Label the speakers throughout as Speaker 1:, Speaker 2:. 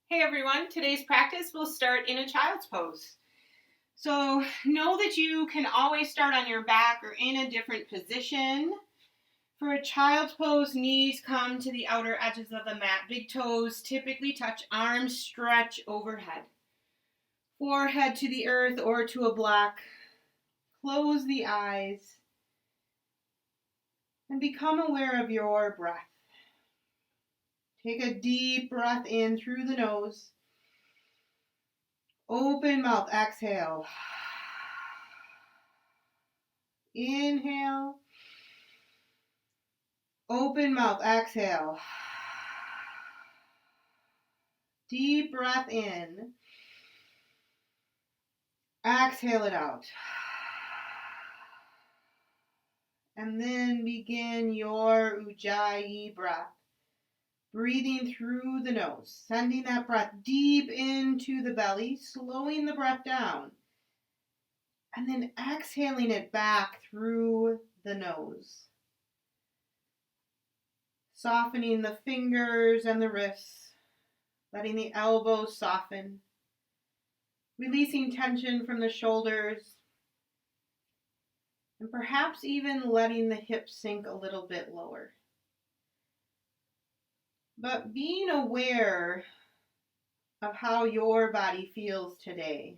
Speaker 1: Hey everyone, today's practice will start in a child's pose. So know that you can always start on your back or in a different position. For a child's pose, knees come to the outer edges of the mat. Big toes typically touch, arms stretch overhead. Forehead to the earth or to a block. Close the eyes and become aware of your breath. Take a deep breath in through the nose. Open mouth, exhale. Inhale. Open mouth, exhale. Deep breath in. Exhale it out. And then begin your Ujjayi breath. Breathing through the nose, sending that breath deep into the belly, slowing the breath down, and then exhaling it back through the nose. Softening the fingers and the wrists, letting the elbows soften, releasing tension from the shoulders, and perhaps even letting the hips sink a little bit lower. But being aware of how your body feels today.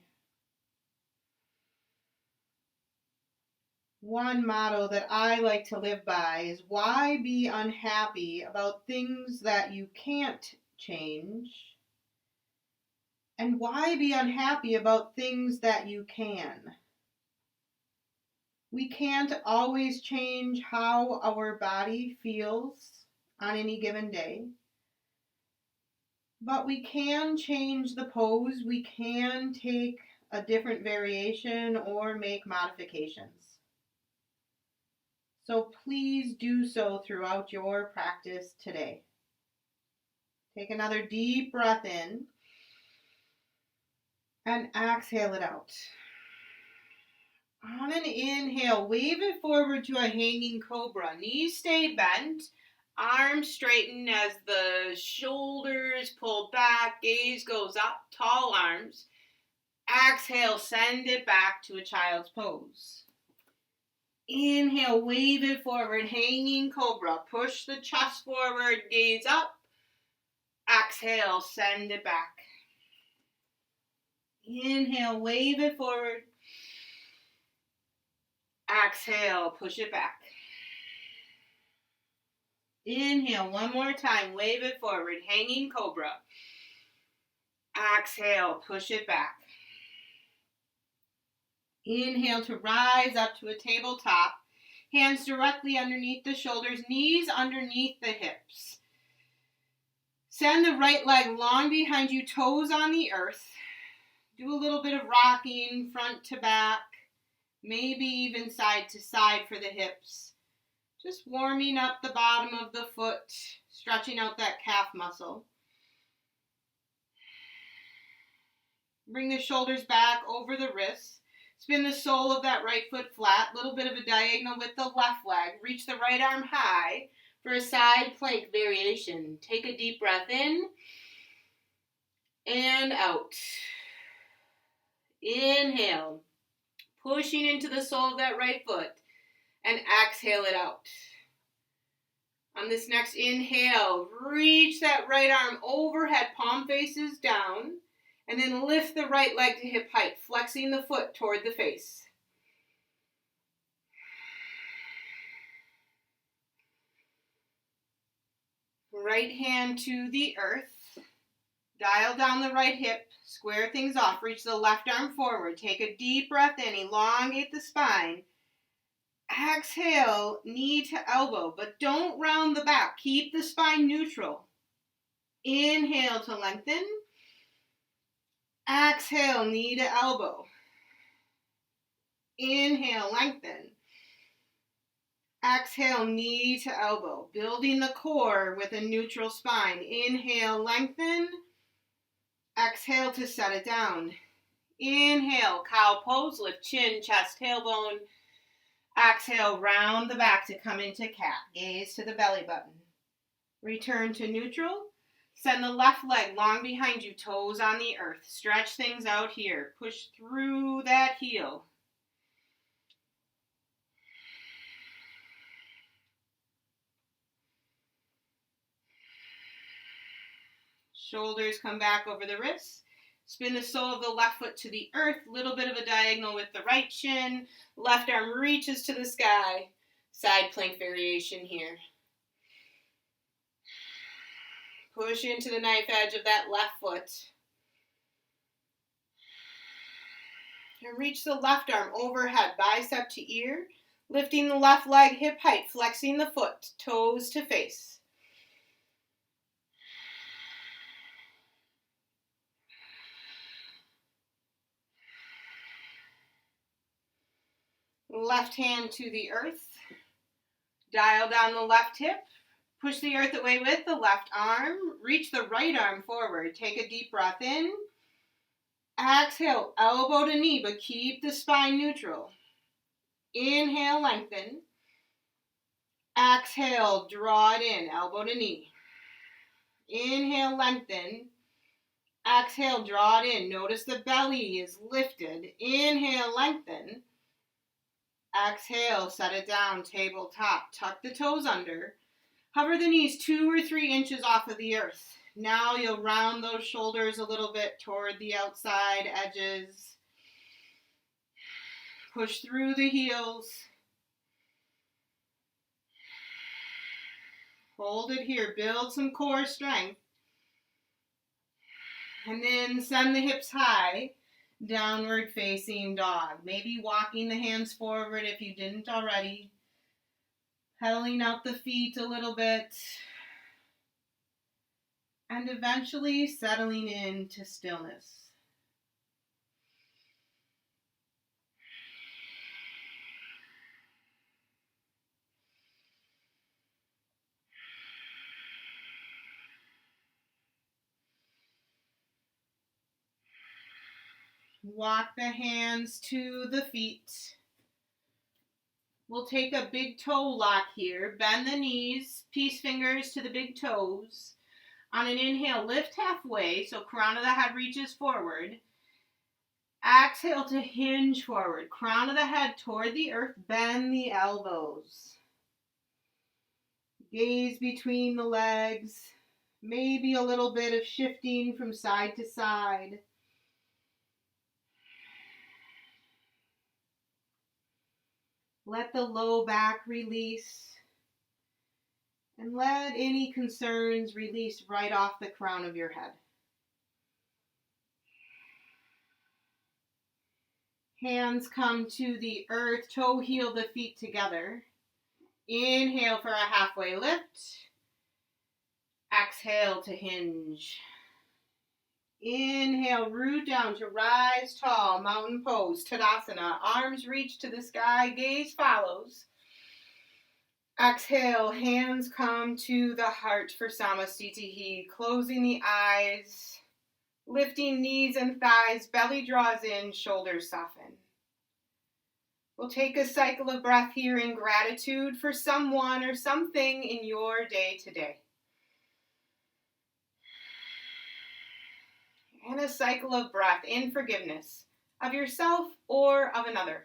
Speaker 1: One motto that I like to live by is why be unhappy about things that you can't change? And why be unhappy about things that you can? We can't always change how our body feels on any given day. But we can change the pose. We can take a different variation or make modifications. So please do so throughout your practice today. Take another deep breath in and exhale it out. On an inhale, wave it forward to a hanging cobra. Knees stay bent, arms straighten as the shoulders pull back, gaze goes up, tall arms. Exhale, send it back to a child's pose. Inhale, wave it forward, hanging cobra. Push the chest forward, gaze up. Exhale, send it back. Inhale, wave it forward. Exhale, push it back. Inhale, one more time, wave it forward, hanging cobra. Exhale, push it back. Inhale to rise up to a tabletop. Hands directly underneath the shoulders, knees underneath the hips. Send the right leg long behind you, toes on the earth. Do a little bit of rocking front to back, maybe even side to side for the hips. Just warming up the bottom of the foot, stretching out that calf muscle. Bring the shoulders back over the wrists. Spin the sole of that right foot flat, little bit of a diagonal with the left leg. Reach the right arm high for a side plank variation. Take a deep breath in and out. Inhale, pushing into the sole of that right foot, and exhale it out. On this next inhale, reach that right arm overhead, palm faces down. And then lift the right leg to hip height, flexing the foot toward the face. Right hand to the earth. Dial down the right hip, square things off, reach the left arm forward. Take a deep breath in, elongate the spine. Exhale, knee to elbow, but don't round the back. Keep the spine neutral. Inhale to lengthen. Exhale, knee to elbow. Inhale, lengthen. Exhale, knee to elbow. Building the core with a neutral spine. Inhale, lengthen. Exhale to set it down. Inhale, cow pose. Lift chin, chest, tailbone. Exhale, round the back to come into cat. Gaze to the belly button. Return to neutral. Send the left leg long behind you, toes on the earth. Stretch things out here. Push through that heel. Shoulders come back over the wrists. Spin the sole of the left foot to the earth. Little bit of a diagonal with the right shin. Left arm reaches to the sky. Side plank variation here. Push into the knife edge of that left foot. And reach the left arm overhead, bicep to ear. Lifting the left leg hip height, flexing the foot, toes to face. Left hand to the earth. Dial down the left hip. Push the earth away with the left arm. Reach the right arm forward. Take a deep breath in. Exhale, elbow to knee, but keep the spine neutral. Inhale, lengthen. Exhale, draw it in, elbow to knee. Inhale, lengthen. Exhale, draw it in. Notice the belly is lifted. Inhale, lengthen. Exhale, set it down, tabletop. Tuck the toes under. Hover the knees 2 or 3 inches off of the earth. Now you'll round those shoulders a little bit toward the outside edges. Push through the heels. Hold it here. Build some core strength. And then send the hips high. Downward facing dog. Maybe walking the hands forward if you didn't already. Pedaling out the feet a little bit. And eventually settling into stillness. Walk the hands to the feet. We'll take a big toe lock here. Bend the knees, peace fingers to the big toes. On an inhale, lift halfway, so crown of the head reaches forward. Exhale to hinge forward. Crown of the head toward the earth. Bend the elbows. Gaze between the legs. Maybe a little bit of shifting from side to side. Let the low back release. And let any concerns release right off the crown of your head. Hands come to the earth, toe heel the feet together. Inhale for a halfway lift. Exhale to hinge. Inhale, root down to rise tall, mountain pose, Tadasana. Arms reach to the sky, gaze follows. Exhale, hands come to the heart for Samastitihi. Closing the eyes, lifting knees and thighs, belly draws in, shoulders soften. We'll take a cycle of breath here in gratitude for someone or something in your day today. And a cycle of breath in forgiveness of yourself or of another.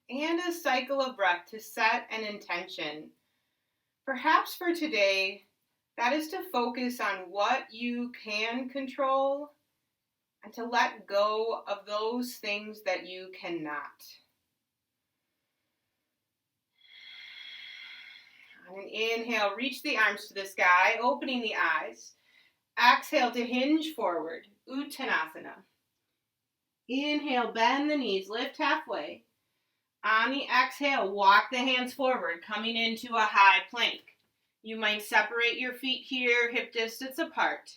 Speaker 1: And a cycle of breath to set an intention. Perhaps for today, that is to focus on what you can control and to let go of those things that you cannot. On an inhale, reach the arms to the sky, opening the eyes. Exhale to hinge forward, Uttanasana. Inhale, bend the knees, lift halfway. On the exhale, walk the hands forward, coming into a high plank. You might separate your feet here, hip distance apart.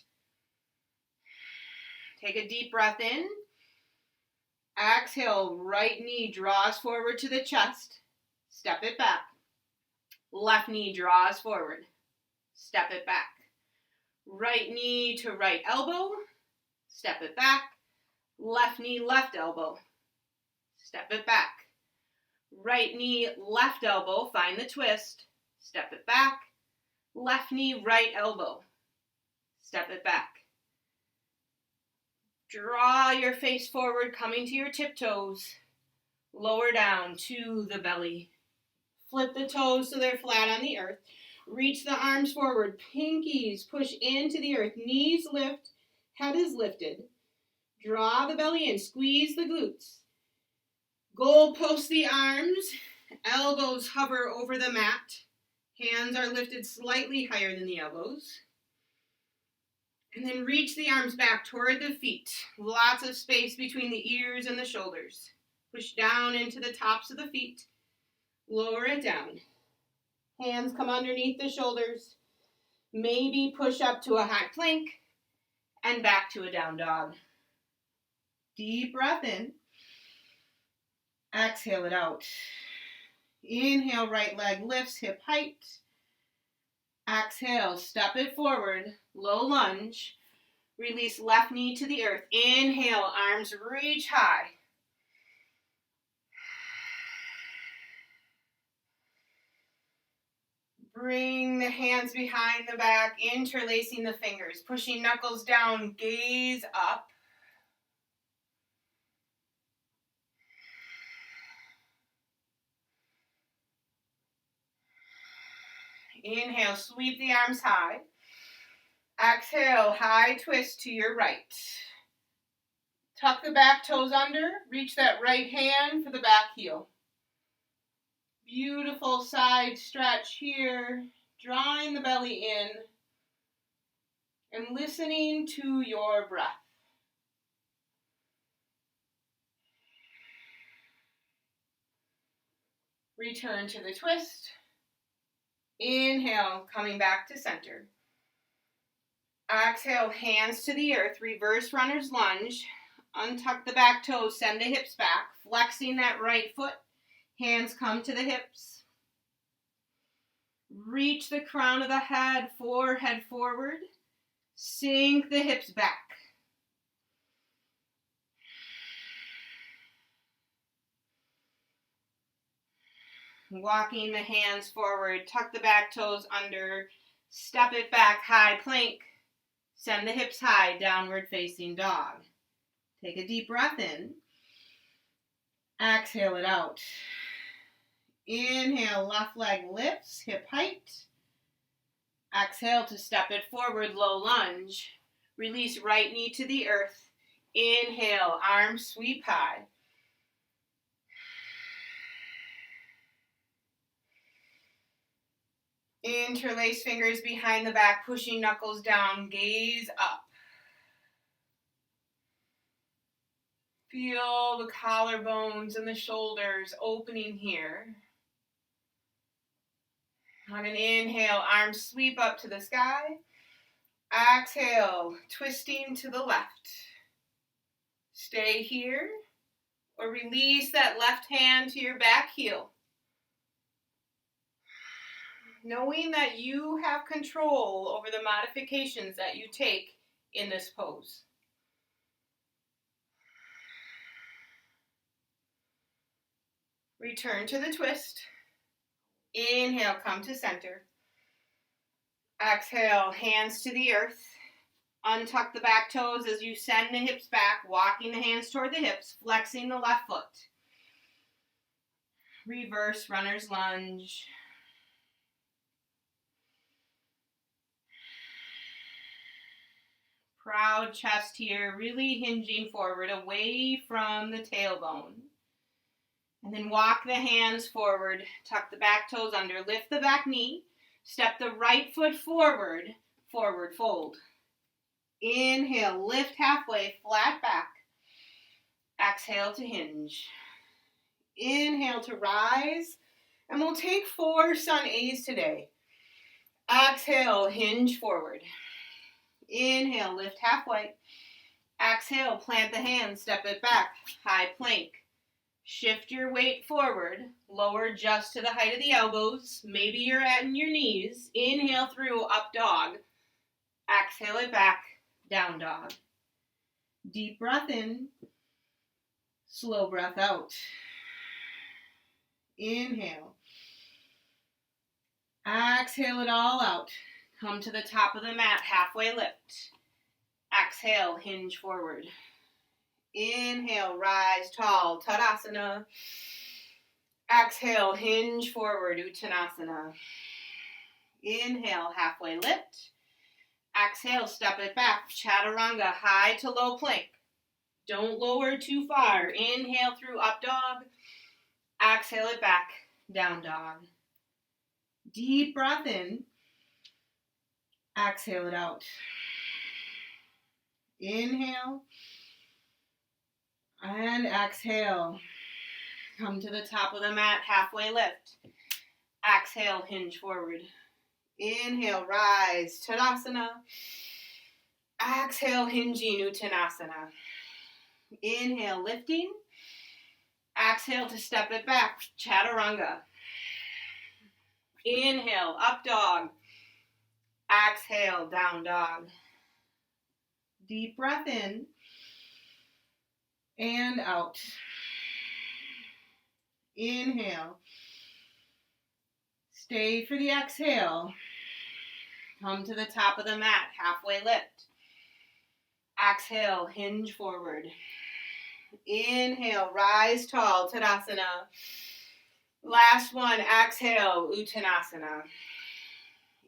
Speaker 1: Take a deep breath in. Exhale, right knee draws forward to the chest. Step it back. Left knee draws forward. Step it back. Right knee to right elbow. Step it back. Left knee, left elbow. Step it back. Right knee, left elbow, find the twist. Step it back. Left knee, right elbow. Step it back. Draw your face forward, coming to your tiptoes. Lower down to the belly. Flip the toes so they're flat on the earth. Reach the arms forward. Pinkies push into the earth. Knees lift. Head is lifted. Draw the belly in. Squeeze the glutes. Goal post the arms. Elbows hover over the mat. Hands are lifted slightly higher than the elbows. And then reach the arms back toward the feet. Lots of space between the ears and the shoulders. Push down into the tops of the feet. Lower it down. Hands come underneath the shoulders. Maybe push up to a high plank and back to a down dog. Deep breath in. Exhale it out. Inhale, right leg lifts, hip height. Exhale, step it forward, low lunge. Release left knee to the earth. Inhale, arms reach high. Bring the hands behind the back, interlacing the fingers, pushing knuckles down, gaze up. Inhale, sweep the arms high. Exhale, high twist to your right. Tuck the back toes under, reach that right hand for the back heel. Beautiful side stretch here, drawing the belly in and listening to your breath. Return to the twist. Inhale, coming back to center. Exhale, hands to the earth, reverse runner's lunge. Untuck the back toes, send the hips back, flexing that right foot. Hands come to the hips. Reach the crown of the head, forehead forward. Sink the hips back. Walking the hands forward, tuck the back toes under, step it back, high plank. Send the hips high, downward facing dog. Take a deep breath in. Exhale it out. Inhale, left leg lifts, hip height. Exhale to step it forward, low lunge. Release right knee to the earth. Inhale, arms sweep high. Interlace fingers behind the back, pushing knuckles down, gaze up. Feel the collarbones and the shoulders opening here. On an inhale, arms sweep up to the sky. Exhale, twisting to the left. Stay here or release that left hand to your back heel. Knowing that you have control over the modifications that you take in this pose. Return to the twist. Inhale, come to center. Exhale, hands to the earth. Untuck the back toes as you send the hips back, walking the hands toward the hips, flexing the left foot. Reverse runner's lunge. Proud chest here, really hinging forward, away from the tailbone. And then walk the hands forward, tuck the back toes under, lift the back knee, step the right foot forward, forward fold. Inhale, lift halfway, flat back. Exhale to hinge. Inhale to rise, and we'll take 4 sun A's today. Exhale, hinge forward. Inhale, lift halfway. Exhale, plant the hands, step it back, high plank. Shift your weight forward, lower just to the height of the elbows. Maybe you're at your knees. Inhale through, up dog. Exhale it back, down dog. Deep breath in, slow breath out. Inhale. Exhale it all out. Come to the top of the mat, halfway lift. Exhale, hinge forward. Inhale, rise tall, Tadasana. Exhale, hinge forward, Uttanasana. Inhale, halfway lift. Exhale, step it back, Chaturanga, high to low plank. Don't lower too far. Inhale through up dog. Exhale it back, down dog. Deep breath in. Exhale it out. Inhale. And exhale. Come to the top of the mat, halfway lift. Exhale, hinge forward. Inhale, rise, Tadasana. Exhale, hinging, Uttanasana. Inhale, lifting. Exhale to step it back, Chaturanga. Inhale, up dog. Exhale, down dog. Deep breath in and out. Inhale. Stay for the exhale. Come to the top of the mat, halfway lift. Exhale, hinge forward. Inhale, rise tall, Tadasana. Last one, exhale, Uttanasana.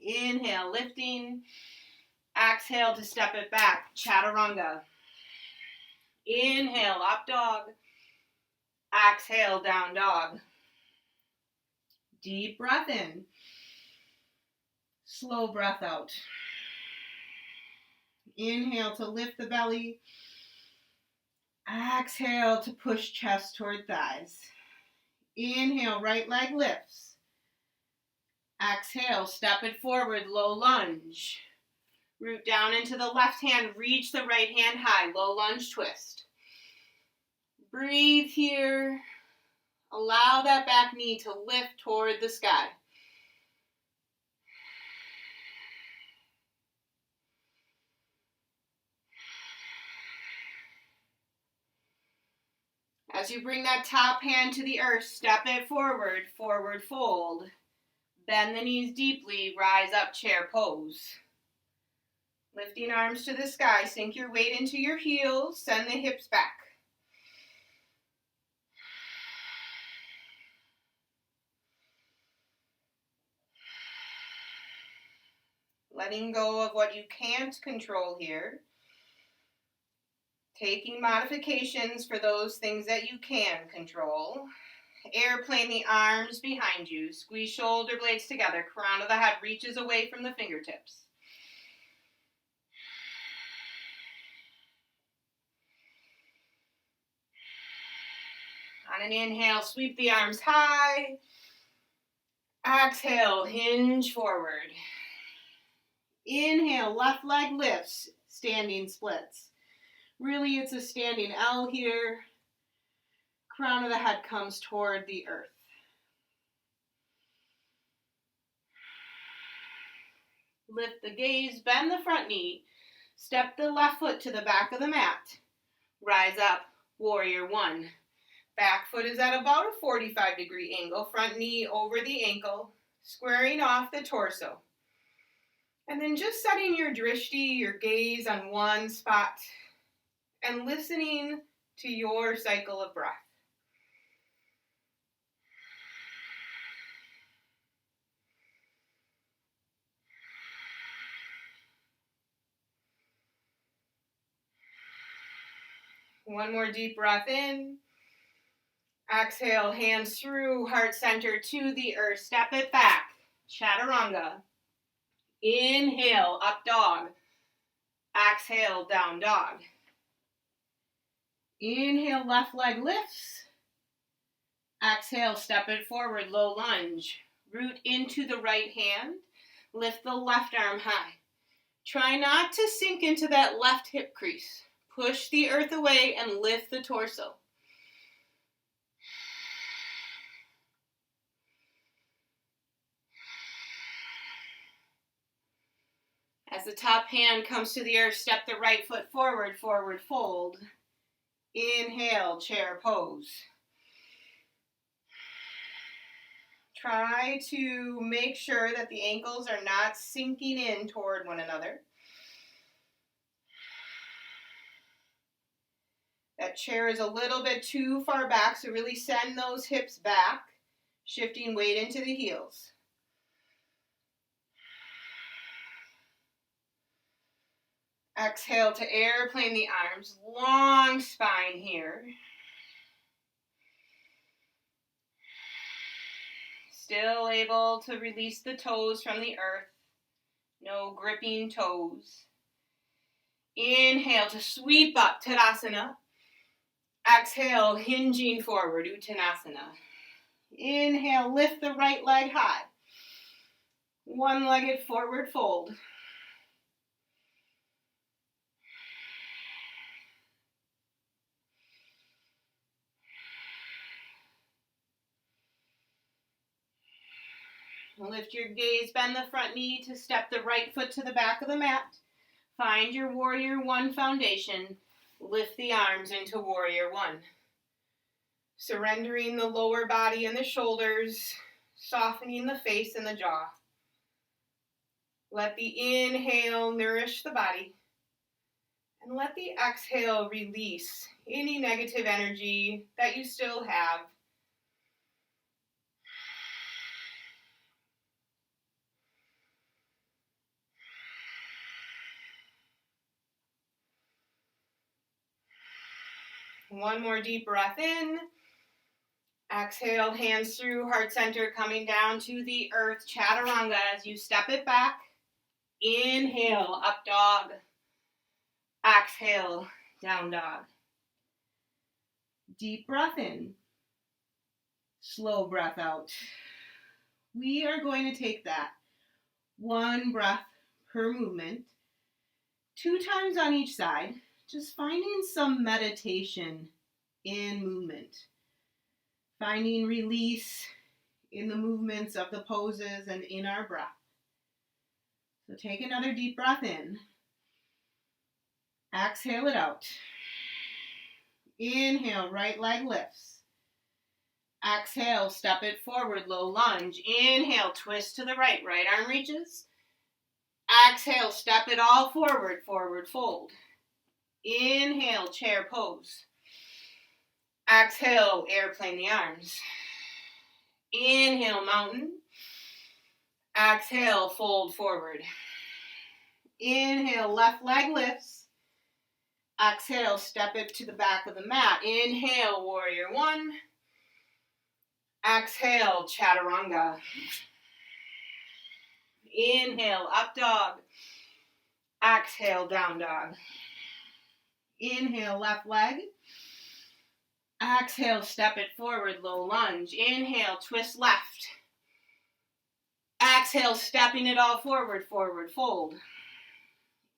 Speaker 1: Inhale, lifting. Exhale to step it back, Chaturanga. Inhale, up dog. Exhale, down dog. Deep breath in. Slow breath out. Inhale to lift the belly. Exhale to push chest toward thighs. Inhale, right leg lifts. Exhale, step it forward, low lunge. Root down into the left hand, reach the right hand high, low lunge twist. Breathe here. Allow that back knee to lift toward the sky. As you bring that top hand to the earth, step it forward, forward fold. Bend the knees deeply, rise up, chair pose. Lifting arms to the sky, sink your weight into your heels, send the hips back. Letting go of what you can't control here. Taking modifications for those things that you can control. Airplane the arms behind you. Squeeze shoulder blades together. Crown of the head reaches away from the fingertips. On an inhale, sweep the arms high. Exhale, hinge forward. Inhale, left leg lifts, standing splits. Really, it's a standing L here. Crown of the head comes toward the earth. Lift the gaze, bend the front knee. Step the left foot to the back of the mat. Rise up, warrior one. Back foot is at about a 45-degree angle. Front knee over the ankle, squaring off the torso. And then just setting your drishti, your gaze on one spot, and listening to your cycle of breath. One more deep breath in. Exhale, hands through, heart center to the earth. Step it back, Chaturanga. Inhale, up dog. Exhale, down dog. Inhale, left leg lifts. Exhale, step it forward, low lunge. Root into the right hand. Lift the left arm high. Try not to sink into that left hip crease. Push the earth away and lift the torso. As the top hand comes to the earth, step the right foot forward, forward fold. Inhale, chair pose. Try to make sure that the ankles are not sinking in toward one another. That chair is a little bit too far back, so really send those hips back, shifting weight into the heels. Exhale to airplane the arms, long spine here. Still able to release the toes from the earth. No gripping toes. Inhale to sweep up, Tadasana. Exhale, hinging forward, Uttanasana. Inhale, lift the right leg high. One-legged forward fold. Lift your gaze, bend the front knee to step the right foot to the back of the mat. Find your Warrior One foundation. Lift the arms into Warrior One. Surrendering the lower body and the shoulders, softening the face and the jaw. Let the inhale nourish the body. And let the exhale release any negative energy that you still have. One more deep breath in. Exhale, hands through heart center, coming down to the earth, chaturanga as you step it back. Inhale, up dog. Exhale, down dog. Deep breath in. Slow breath out. We are going to take that one breath per movement, 2 times on each side, just finding some meditation in movement. Finding release in the movements of the poses and in our breath. So take another deep breath in. Exhale it out. Inhale, right leg lifts. Exhale, step it forward, low lunge. Inhale, twist to the right, right arm reaches. Exhale, step it all forward, forward fold. Inhale, chair pose. Exhale, airplane the arms. Inhale, mountain. Exhale, fold forward. Inhale, left leg lifts. Exhale, step it to the back of the mat. Inhale, Warrior One. Exhale, chaturanga. Inhale, up dog. Exhale, down dog. Inhale, left leg. Exhale, step it forward, low lunge. Inhale, twist left. Exhale, stepping it all forward, forward fold.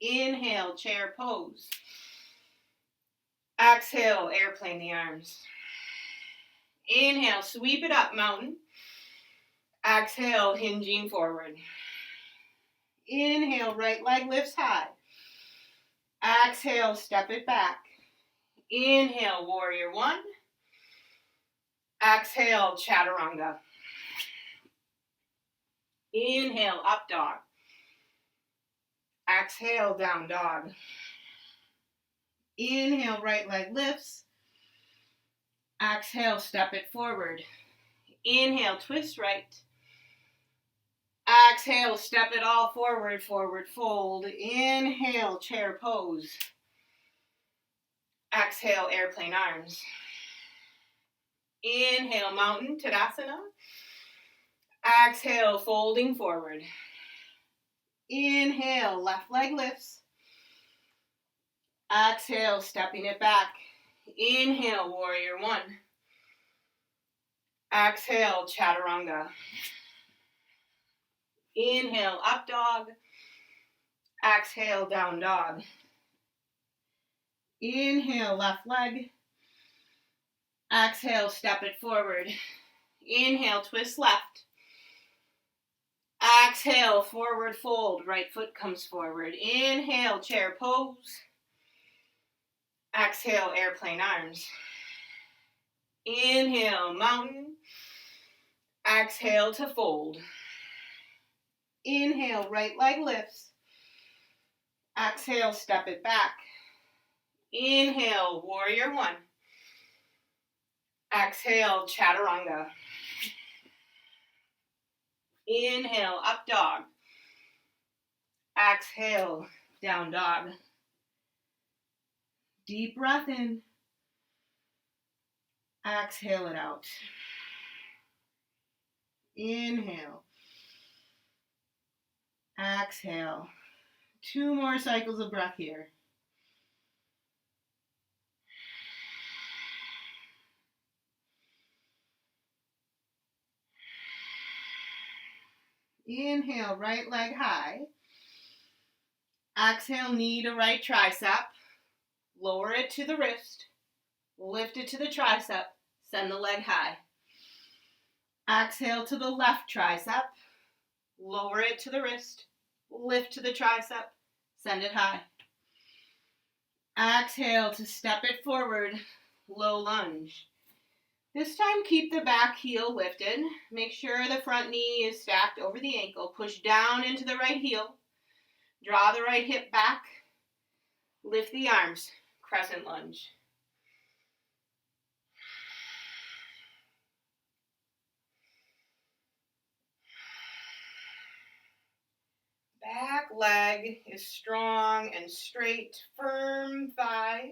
Speaker 1: Inhale, chair pose. Exhale, airplane the arms. Inhale, sweep it up, mountain. Exhale, hinging forward. Inhale, right leg lifts high. Exhale, step it back. Inhale, Warrior One. Exhale, chaturanga. Inhale, up dog. Exhale, down dog. Inhale, right leg lifts. Exhale, step it forward. Inhale, twist right. Exhale, step it all forward, forward fold. Inhale, chair pose. Exhale, airplane arms. Inhale, mountain, Tadasana. Exhale, folding forward. Inhale, left leg lifts. Exhale, stepping it back. Inhale, Warrior One. Exhale, chaturanga. Inhale, up dog. Exhale, down dog. Inhale, left leg. Exhale, step it forward. Inhale, twist left. Exhale, forward fold. Right foot comes forward. Inhale, chair pose. Exhale, airplane arms. Inhale, mountain. Exhale to fold. Inhale, right leg lifts. Exhale, step it back. Inhale, warrior one. Exhale, chaturanga. Inhale, up dog. Exhale, down dog. Deep breath in. Exhale it out. Inhale. Exhale. 2 more cycles of breath here. Inhale, right leg high. Exhale, knee to right tricep. Lower it to the wrist. Lift it to the tricep. Send the leg high. Exhale to the left tricep. Lower it to the wrist. Lift to the tricep. Send it high. Exhale to step it forward. Low lunge. This time, keep the back heel lifted. Make sure the front knee is stacked over the ankle. Push down into the right heel. Draw the right hip back. Lift the arms. Crescent lunge. Back leg is strong and straight. Firm thigh.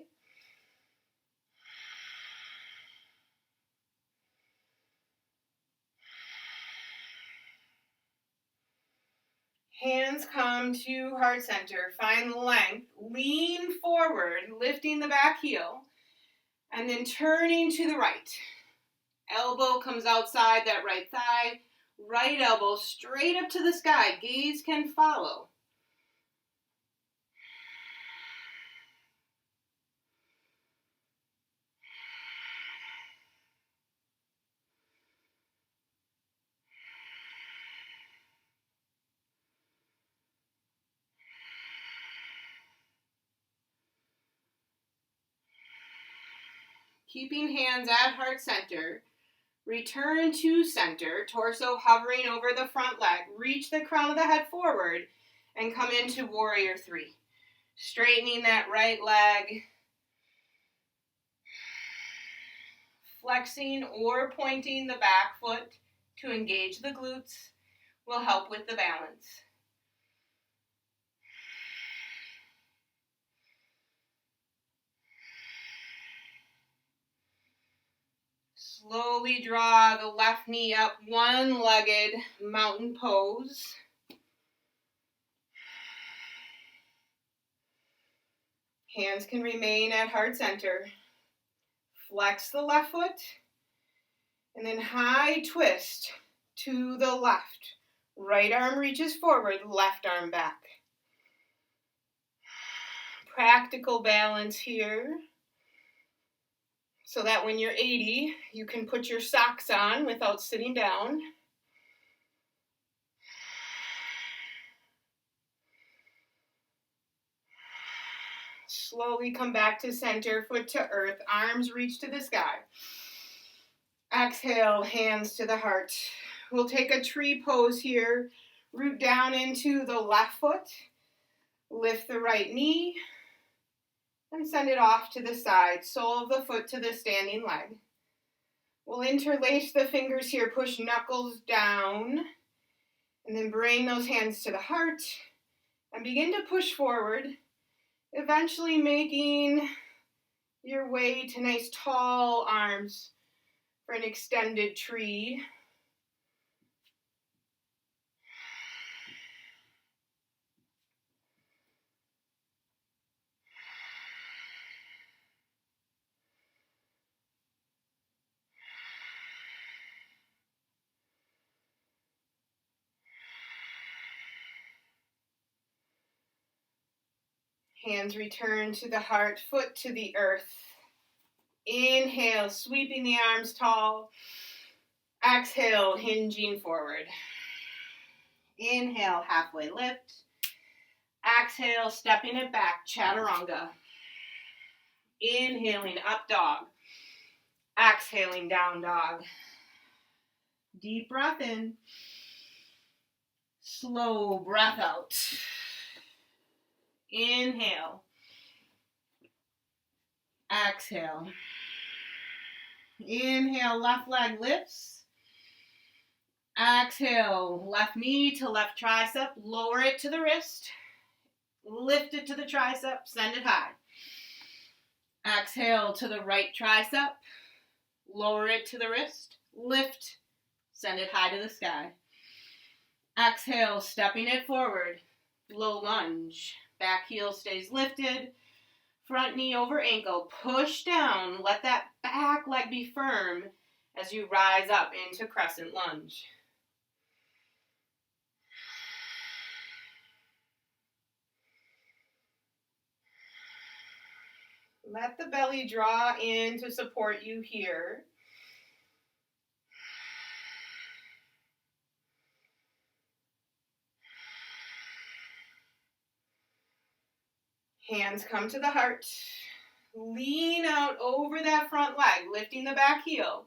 Speaker 1: Hands come to heart center. Find length. Lean forward, lifting the back heel. And then turning to the right. Elbow comes outside that right thigh. Right elbow straight up to the sky. Gaze can follow. Keeping hands at heart center. Return to center, torso hovering over the front leg. Reach the crown of the head forward and come into warrior three. Straightening that right leg. Flexing or pointing the back foot to engage the glutes will help with the balance. Slowly draw the left knee up, one-legged mountain pose. Hands can remain at heart center. Flex the left foot, and then high twist to the left. Right arm reaches forward, left arm back. Practical balance here, so that when you're 80, you can put your socks on without sitting down. Slowly come back to center, foot to earth, arms reach to the sky. Exhale, hands to the heart. We'll take a tree pose here. Root down into the left foot. Lift the right knee. And send it off to the side. Sole of the foot to the standing leg. We'll interlace the fingers here. Push knuckles down. And then bring those hands to the heart. And begin to push forward. Eventually making your way to nice tall arms for an extended tree. Hands return to the heart, foot to the earth. Inhale, sweeping the arms tall. Exhale, hinging forward. Inhale, halfway lift. Exhale, stepping it back, chaturanga. Inhaling, up dog. Exhaling, down dog. Deep breath in. Slow breath out. Inhale. Exhale. Inhale, left leg lifts. Exhale, left knee to left tricep. Lower it to the wrist. Lift it to the tricep. Send it high. Exhale to the right tricep. Lower it to the wrist. Lift. Send it high to the sky. Exhale, stepping it forward. Low lunge. Back heel stays lifted. Front knee over ankle. Push down. Let that back leg be firm as you rise up into crescent lunge. Let the belly draw in to support you here. Hands come to the heart. Lean out over that front leg, lifting the back heel.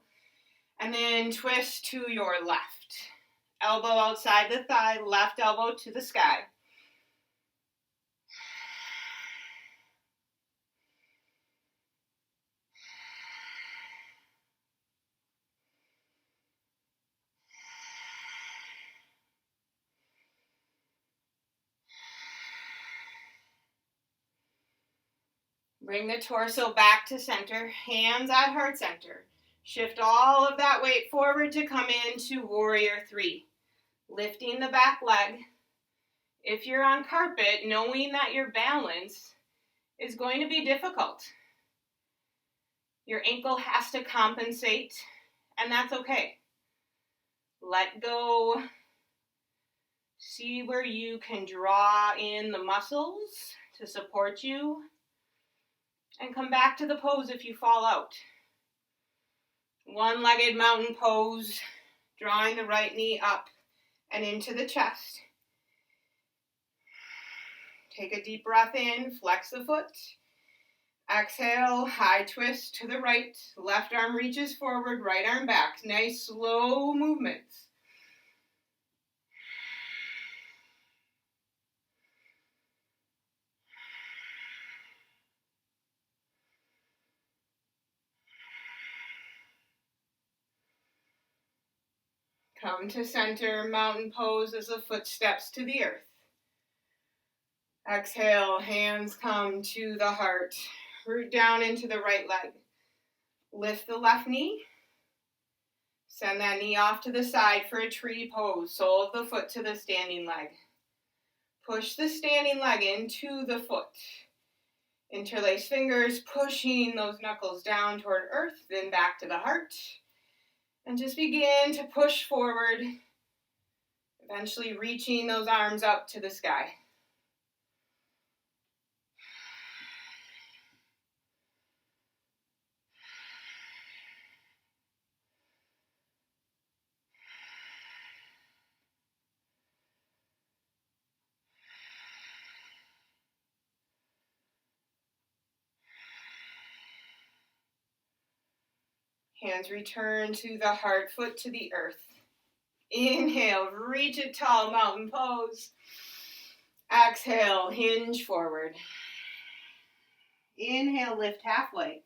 Speaker 1: And then twist to your left. Elbow outside the thigh, left elbow to the sky. Bring the torso back to center, hands at heart center. Shift all of that weight forward to come into warrior three. Lifting the back leg. If you're on carpet, knowing that your balance is going to be difficult. Your ankle has to compensate, and that's okay. Let go. See where you can draw in the muscles to support you. And come back to the pose if you fall out. One-legged mountain pose, drawing the right knee up and into the chest. Take a deep breath in, flex the foot. Exhale, high twist to the right. Left arm reaches forward, right arm back. Nice slow movements. Come to center, mountain pose as the foot steps to the earth. Exhale, hands come to the heart. Root down into the right leg. Lift the left knee. Send that knee off to the side for a tree pose. Sole of the foot to the standing leg. Push the standing leg into the foot. Interlace fingers, pushing those knuckles down toward earth, then back to the heart. And just begin to push forward, eventually reaching those arms up to the sky. Hands return to the heart, foot to the earth. Inhale, reach it tall, mountain pose. Exhale, hinge forward. Inhale, lift halfway.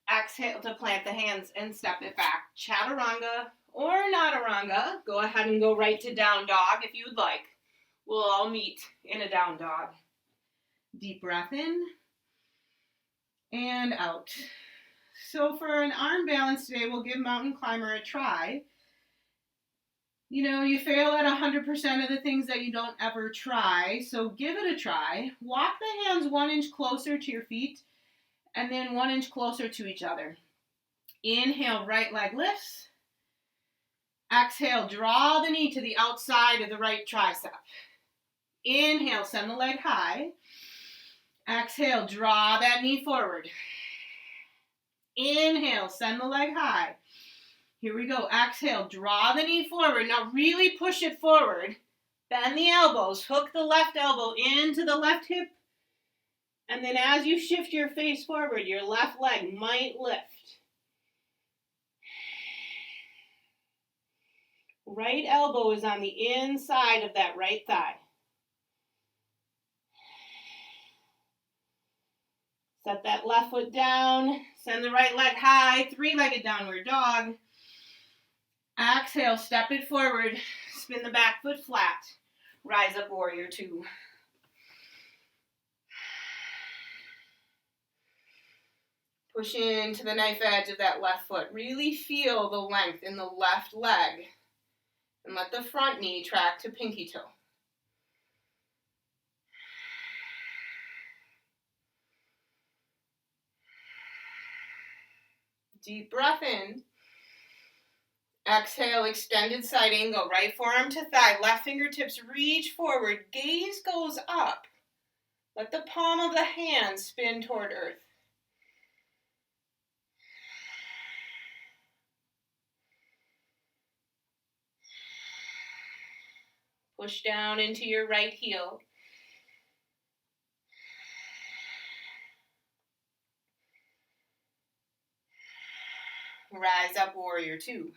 Speaker 1: Exhale to plant the hands and step it back. Chaturanga or Nataranga. Go ahead and go right to down dog if you would like. We'll all meet in a down dog. Deep breath in and out. So for an arm balance today, we'll give mountain climber a try. You know, you fail at 100% of the things that you don't ever try, so give it a try. Walk the hands 1 inch closer to your feet and then 1 inch closer to each other. Inhale, right leg lifts. Exhale, draw the knee to the outside of the right tricep. Inhale, send the leg high. Exhale, draw that knee forward. Inhale, send the leg high. Here we go. Exhale, draw the knee forward. Now really push it forward. Bend the elbows. Hook the left elbow into the left hip. And then as you shift your face forward, your left leg might lift. Right elbow is on the inside of that right thigh. Set that left foot down. Send the right leg high. Three-legged downward dog. Exhale, step it forward. Spin the back foot flat. Rise up, warrior two. Push into the knife edge of that left foot. Really feel the length in the left leg. And let the front knee track to pinky toe. Deep breath in. Exhale, extended side angle. Right forearm to thigh. Left fingertips reach forward. Gaze goes up. Let the palm of the hand spin toward earth. Push down into your right heel. Rise up, warrior two.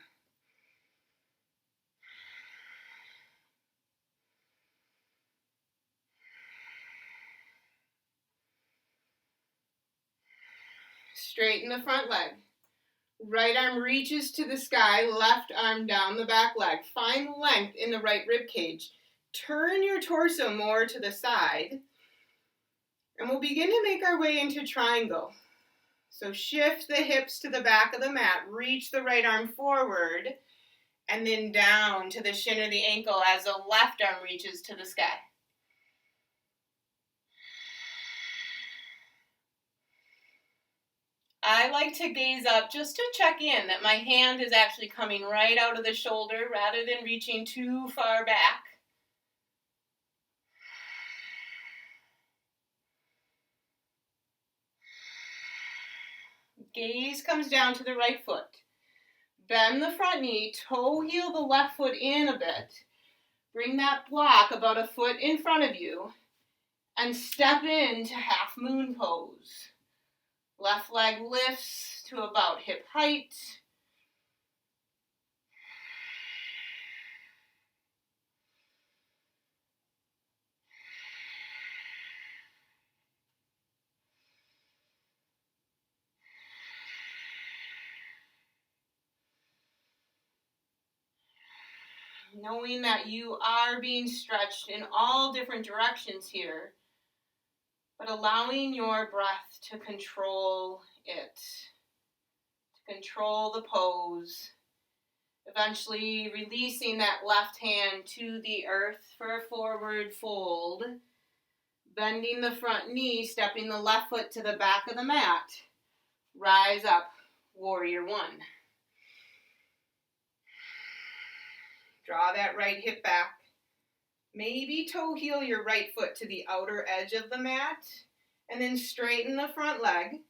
Speaker 1: Straighten the front leg. Right arm reaches to the sky, left arm down the back leg. Find length in the right rib cage. Turn your torso more to the side. And we'll begin to make our way into triangle. So shift the hips to the back of the mat. Reach the right arm forward. And then down to the shin of the ankle as the left arm reaches to the sky. I like to gaze up just to check in that my hand is actually coming right out of the shoulder rather than reaching too far back. Gaze comes down to the right foot. Bend the front knee, toe heel the left foot in a bit. Bring that block about a foot in front of you and step into half moon pose. Left leg lifts to about hip height. Knowing that you are being stretched in all different directions here, but allowing your breath to control it, to control the pose. Eventually releasing that left hand to the earth for a forward fold. Bending the front knee, stepping the left foot to the back of the mat. Rise up, warrior one. Draw that right hip back. Maybe toe heel your right foot to the outer edge of the mat. And then straighten the front leg.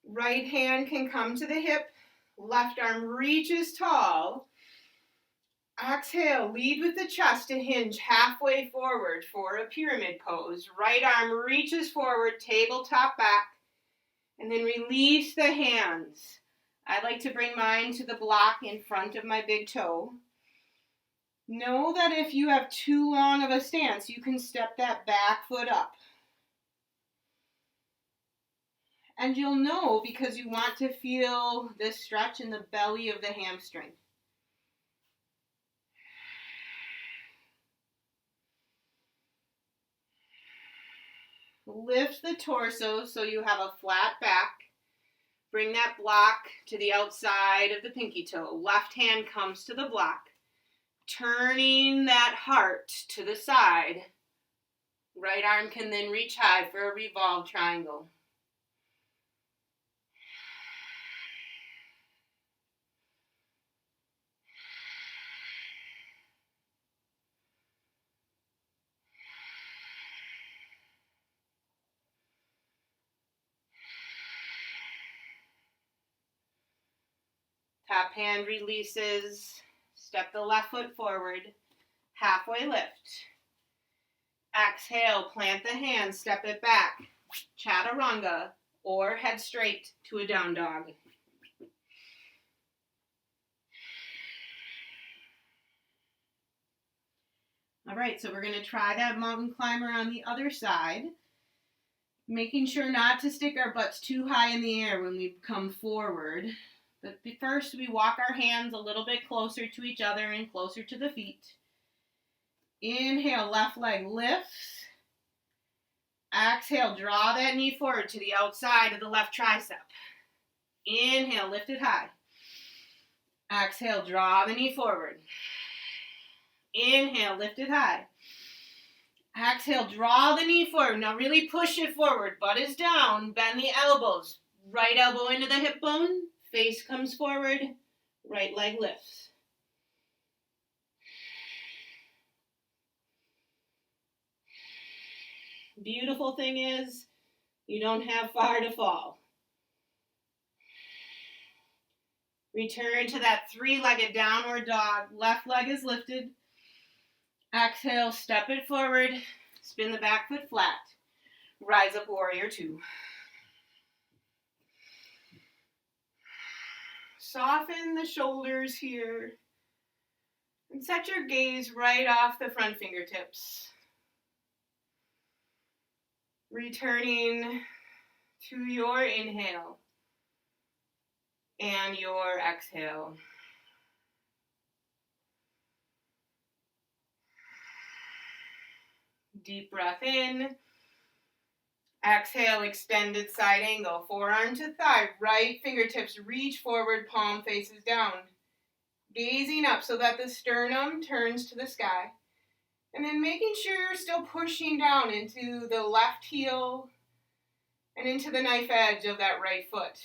Speaker 1: Right hand can come to the hip. Left arm reaches tall. Exhale, lead with the chest to hinge halfway forward for a pyramid pose. Right arm reaches forward, tabletop back, and then release the hands. I like to bring mine to the block in front of my big toe. Know that if you have too long of a stance, you can step that back foot up. And you'll know because you want to feel this stretch in the belly of the hamstring. Lift the torso so you have a flat back. Bring that block to the outside of the pinky toe. Left hand comes to the block. Turning that heart to the side. Right arm can then reach high for a revolve triangle. Top hand releases. Step the left foot forward. Halfway lift. Exhale, plant the hand, step it back. Chaturanga or head straight to a down dog. All right, so we're going to try that mountain climber on the other side, making sure not to stick our butts too high in the air when we come forward. But first, we walk our hands a little bit closer to each other and closer to the feet. Inhale, left leg lifts. Exhale, draw that knee forward to the outside of the left tricep. Inhale, lift it high. Exhale, draw the knee forward. Inhale, lift it high. Exhale, draw the knee forward. Now really push it forward. Butt is down. Bend the elbows. Right elbow into the hip bone. Face comes forward. Right leg lifts. Beautiful thing is, you don't have far to fall. Return to that three-legged downward dog. Left leg is lifted. Exhale, step it forward. Spin the back foot flat. Rise up, warrior two. Soften the shoulders here. And set your gaze right off the front fingertips. Returning to your inhale and your exhale. Deep breath in. Exhale, extended side angle. Forearm to thigh. Right fingertips reach forward, palm faces down. Gazing up so that the sternum turns to the sky. And then making sure you're still pushing down into the left heel and into the knife edge of that right foot.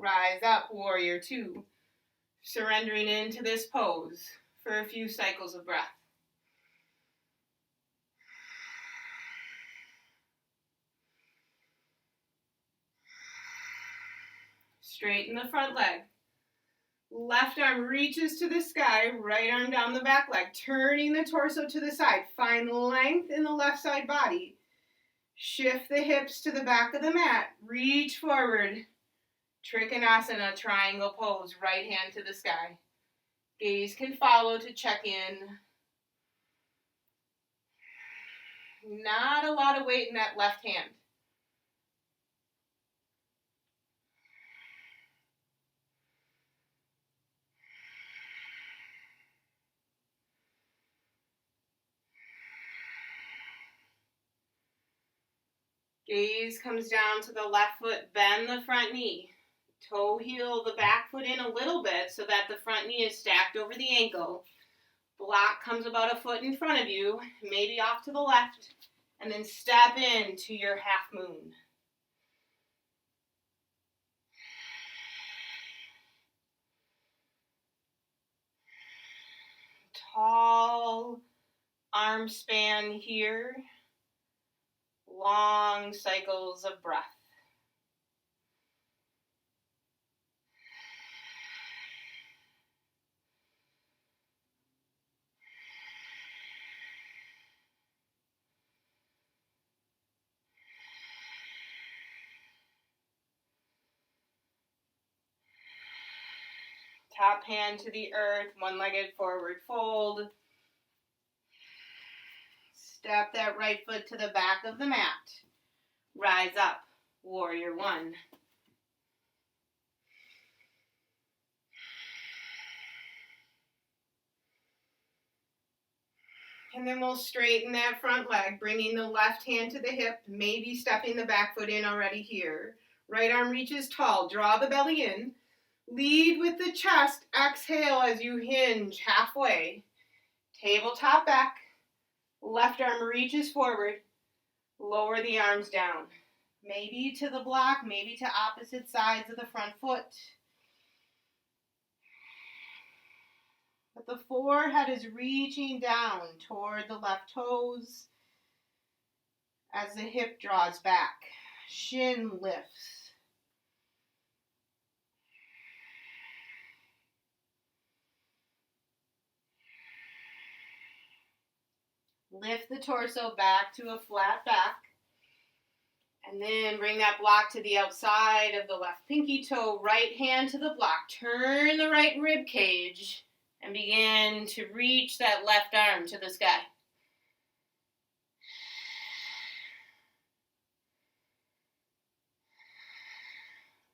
Speaker 1: Rise up, warrior two. Surrendering into this pose for a few cycles of breath. Straighten the front leg. Left arm reaches to the sky, right arm down the back leg, turning the torso to the side. Find length in the left side body. Shift the hips to the back of the mat. Reach forward. Trikonasana, triangle pose, right hand to the sky. Gaze can follow to check in. Not a lot of weight in that left hand. Gaze comes down to the left foot, bend the front knee. Toe heel the back foot in a little bit so that the front knee is stacked over the ankle. Block comes about a foot in front of you, maybe off to the left, and then step into your half moon. Tall arm span here. Long cycles of breath. Top hand to the earth, one-legged forward fold. Step that right foot to the back of the mat. Rise up, warrior one. And then we'll straighten that front leg, bringing the left hand to the hip, maybe stepping the back foot in already here. Right arm reaches tall, draw the belly in. Lead with the chest, exhale as you hinge halfway. Tabletop back, left arm reaches forward, lower the arms down. Maybe to the block, maybe to opposite sides of the front foot. But the forehead is reaching down toward the left toes as the hip draws back. Shin lifts. Lift the torso back to a flat back. And then bring that block to the outside of the left pinky toe, right hand to the block. Turn the right rib cage and begin to reach that left arm to the sky.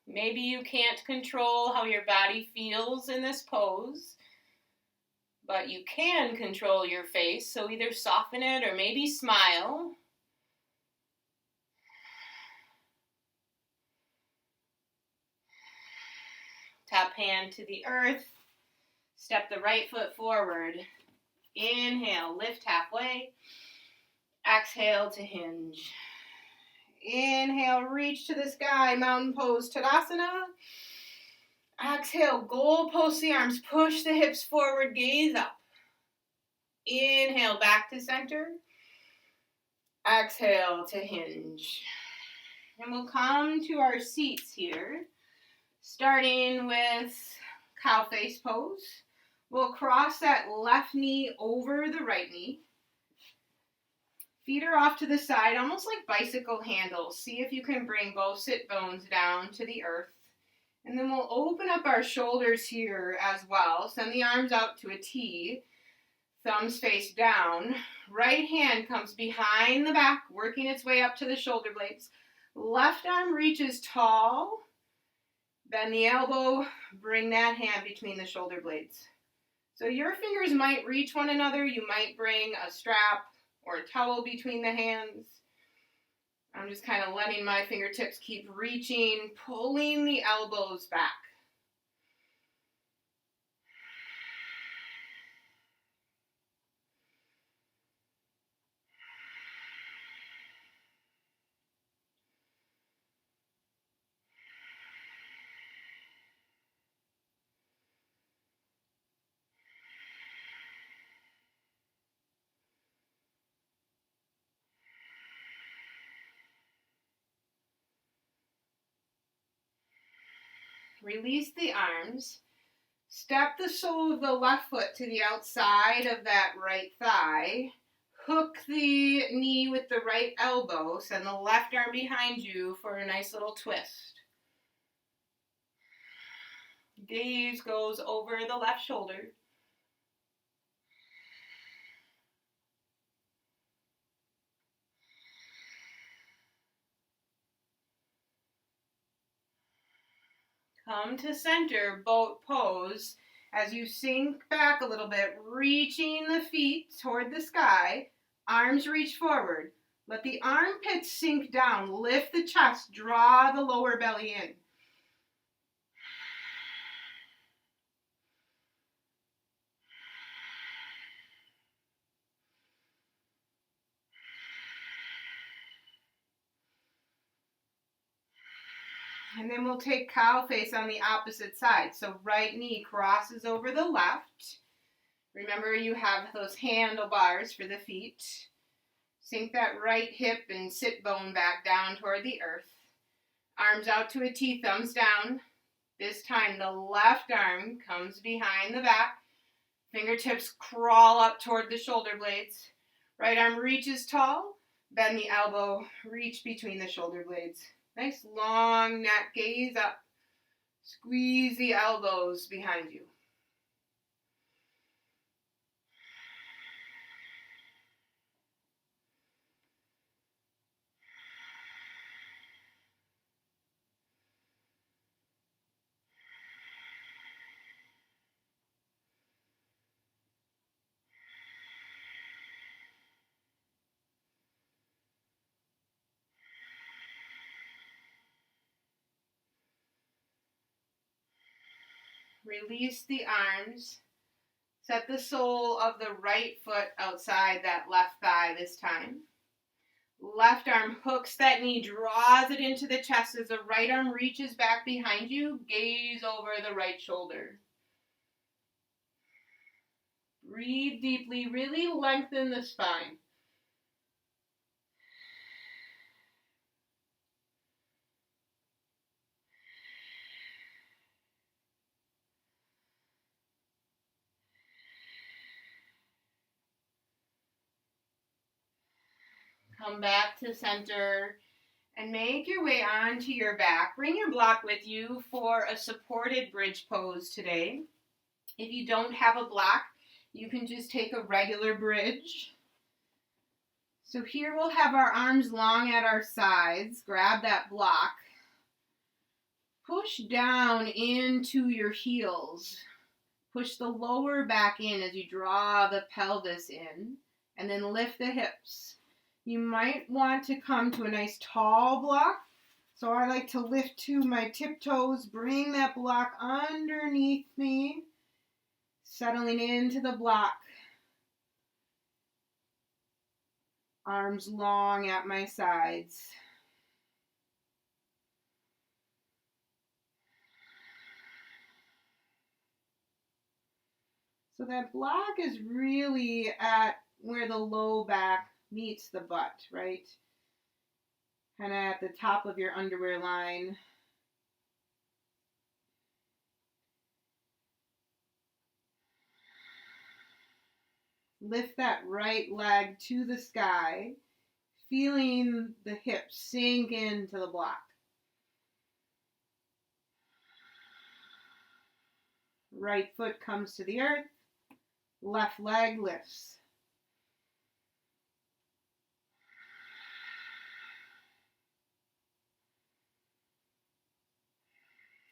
Speaker 1: Maybe you can't control how your body feels in this pose, but you can control your face, so either soften it or maybe smile. Tap hand to the earth. Step the right foot forward. Inhale, lift halfway. Exhale to hinge. Inhale, reach to the sky, mountain pose, Tadasana. Exhale, goal post the arms, push the hips forward, gaze up. Inhale, back to center. Exhale to hinge. And we'll come to our seats here, starting with cow face pose. We'll cross that left knee over the right knee. Feet are off to the side, almost like bicycle handles. See if you can bring both sit bones down to the earth. And then we'll open up our shoulders here as well. Send the arms out to a T. Thumbs face down. Right hand comes behind the back, working its way up to the shoulder blades. Left arm reaches tall. Bend the elbow. Bring that hand between the shoulder blades. So your fingers might reach one another. You might bring a strap or a towel between the hands. I'm just kind of letting my fingertips keep reaching, pulling the elbows back. Release the arms. Step the sole of the left foot to the outside of that right thigh. Hook the knee with the right elbow. Send the left arm behind you for a nice little twist. Gaze goes over the left shoulder. Come to center, boat pose. As you sink back a little bit, reaching the feet toward the sky, arms reach forward. Let the armpits sink down, lift the chest, draw the lower belly in. And then we'll take cow face on the opposite side. So right knee crosses over the left. Remember, you have those handlebars for the feet. Sink that right hip and sit bone back down toward the earth. Arms out to a T, thumbs down. This time the left arm comes behind the back. Fingertips crawl up toward the shoulder blades. Right arm reaches tall. Bend the elbow, reach between the shoulder blades. Nice long neck, gaze up. Squeeze the elbows behind you. Release the arms. Set the sole of the right foot outside that left thigh this time. Left arm hooks that knee, draws it into the chest as the right arm reaches back behind you. Gaze over the right shoulder. Breathe deeply, really lengthen the spine. Come back to center and make your way onto your back. Bring your block with you for a supported bridge pose today. If you don't have a block, you can just take a regular bridge. So here we'll have our arms long at our sides. Grab that block. Push down into your heels. Push the lower back in as you draw the pelvis in, and then lift the hips. You might want to come to a nice tall block. So I like to lift to my tiptoes, bring that block underneath me, settling into the block. Arms long at my sides. So that block is really at where the low back meets the butt, right? Kind of at the top of your underwear line. Lift that right leg to the sky, feeling the hips sink into the block. Right foot comes to the earth, left leg lifts.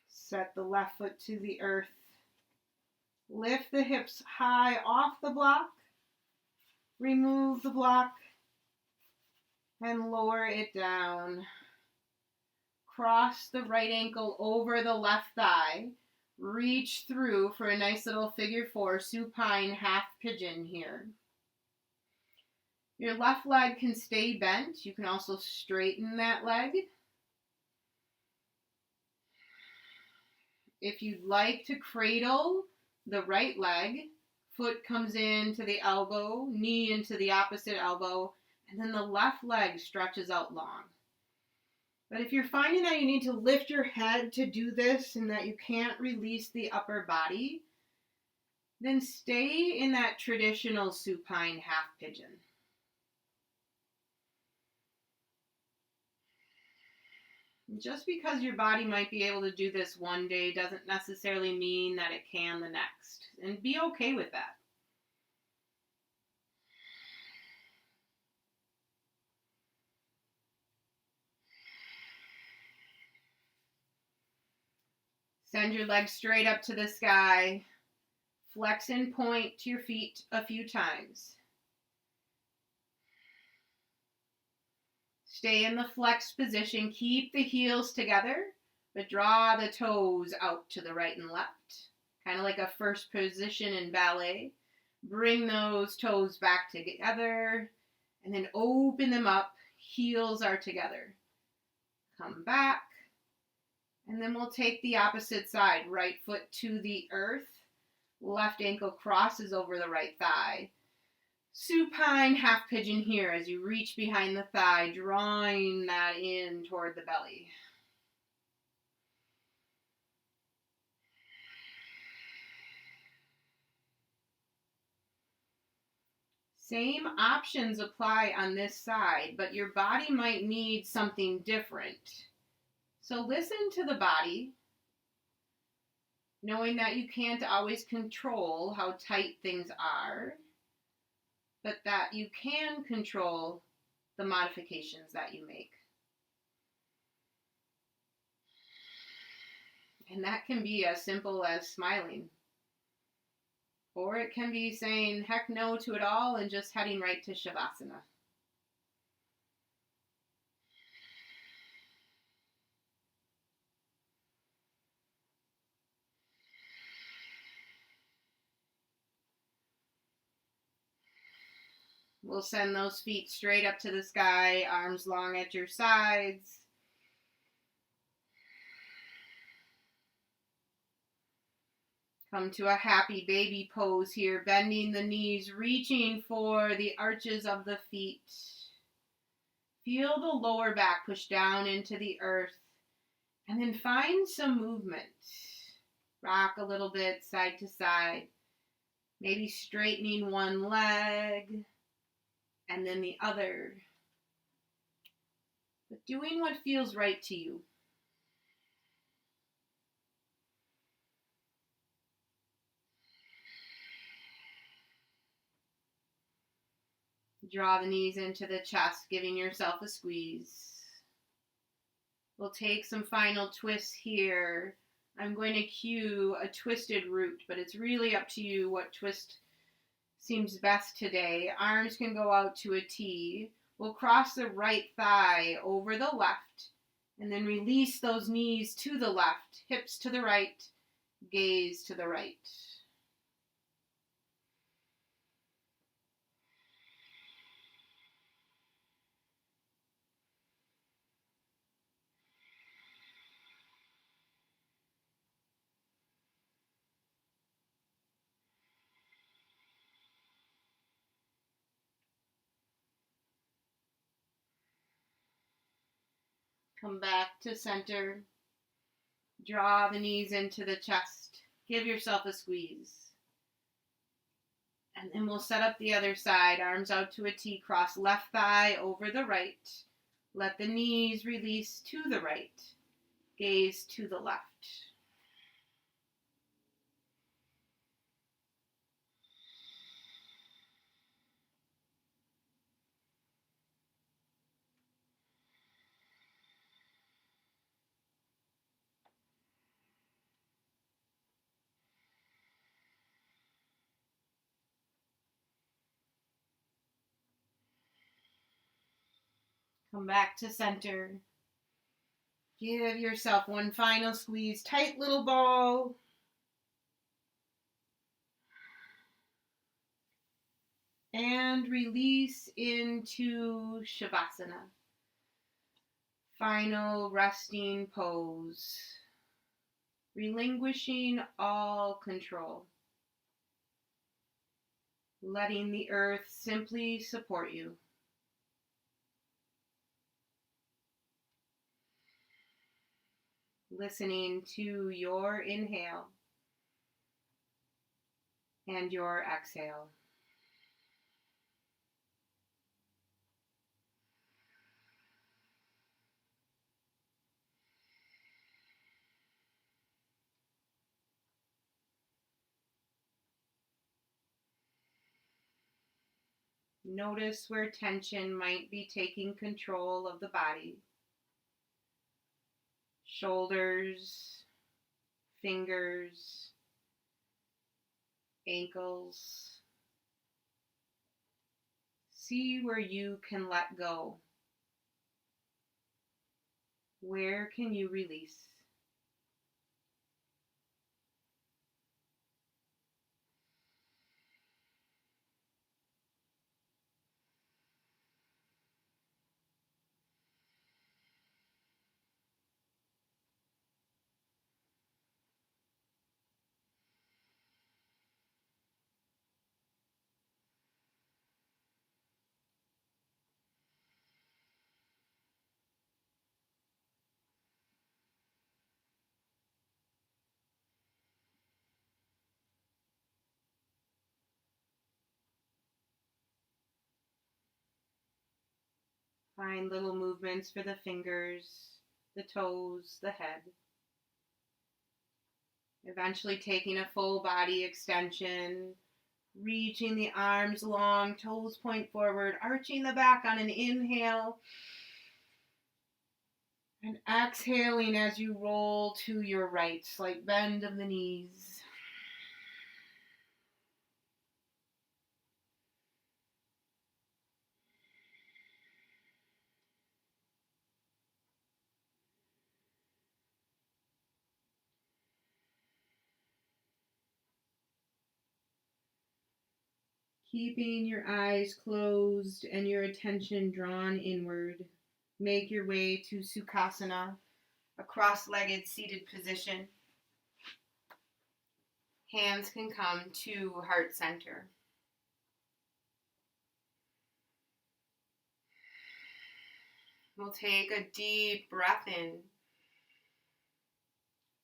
Speaker 1: Set the left foot to the earth. Lift the hips high off the block. Remove the block and lower it down. Cross the right ankle over the left thigh. Reach through for a nice little figure four supine half pigeon here. Your left leg can stay bent. You can also straighten that leg. If you'd like to cradle the right leg, foot comes into the elbow, knee into the opposite elbow, and then the left leg stretches out long. But if you're finding that you need to lift your head to do this and that you can't release the upper body, then stay in that traditional supine half pigeon. Just because your body might be able to do this one day doesn't necessarily mean that it can the next. And be okay with that. Send your legs straight up to the sky. Flex and point to your feet a few times. Stay in the flexed position. Keep the heels together, but draw the toes out to the right and left. Kind of like a first position in ballet. Bring those toes back together, and then open them up. Heels are together. Come back, and then we'll take the opposite side. Right foot to the earth. Left ankle crosses over the right thigh. Supine half pigeon here as you reach behind the thigh, drawing that in toward the belly. Same options apply on this side, but your body might need something different. So listen to the body, knowing that you can't always control how tight things are, but that you can control the modifications that you make. And that can be as simple as smiling. Or it can be saying heck no to it all and just heading right to Shavasana. We'll send those feet straight up to the sky, arms long at your sides. Come to a happy baby pose here, bending the knees, reaching for the arches of the feet. Feel the lower back push down into the earth, and then find some movement. Rock a little bit side to side, maybe straightening one leg, and then the other. but doing what feels right to you. Draw the knees into the chest, giving yourself a squeeze. We'll take some final twists here. I'm going to cue a twisted root, but it's really up to you what twist seems best today. Arms can go out to a T. We'll cross the right thigh over the left, and then release those knees to the left, hips to the right, gaze to the right. Come back to center. Draw the knees into the chest. Give yourself a squeeze. And then we'll set up the other side. Arms out to a T. Cross left thigh over the right. Let the knees release to the right. Gaze to the left. Come back to center. Give yourself one final squeeze. Tight little ball. And release into Shavasana. Final resting pose. Relinquishing all control. Letting the earth simply support you. Listening to your inhale and your exhale. Notice where tension might be taking control of the body. Shoulders, fingers, ankles. See where you can let go. Where can you release? Find little movements for the fingers, the toes, the head. Eventually taking a full body extension, reaching the arms long, toes point forward, arching the back on an inhale, and exhaling as you roll to your right, slight bend of the knees. Keeping your eyes closed and your attention drawn inward, make your way to Sukhasana, a cross-legged seated position. Hands can come to heart center. We'll take a deep breath in.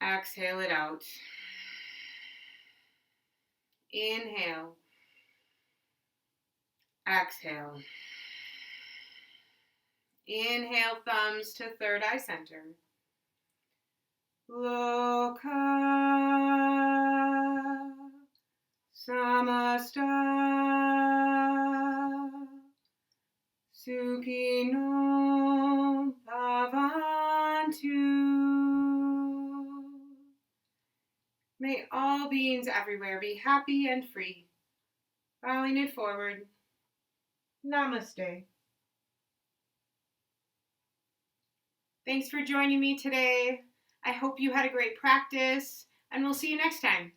Speaker 1: Exhale it out. Inhale. Exhale. Inhale, thumbs to third eye center. Loka samasta sukino bhavantu. May all beings everywhere be happy and free. Bowing it forward. Namaste. Thanks for joining me today. I hope you had a great practice, and we'll see you next time.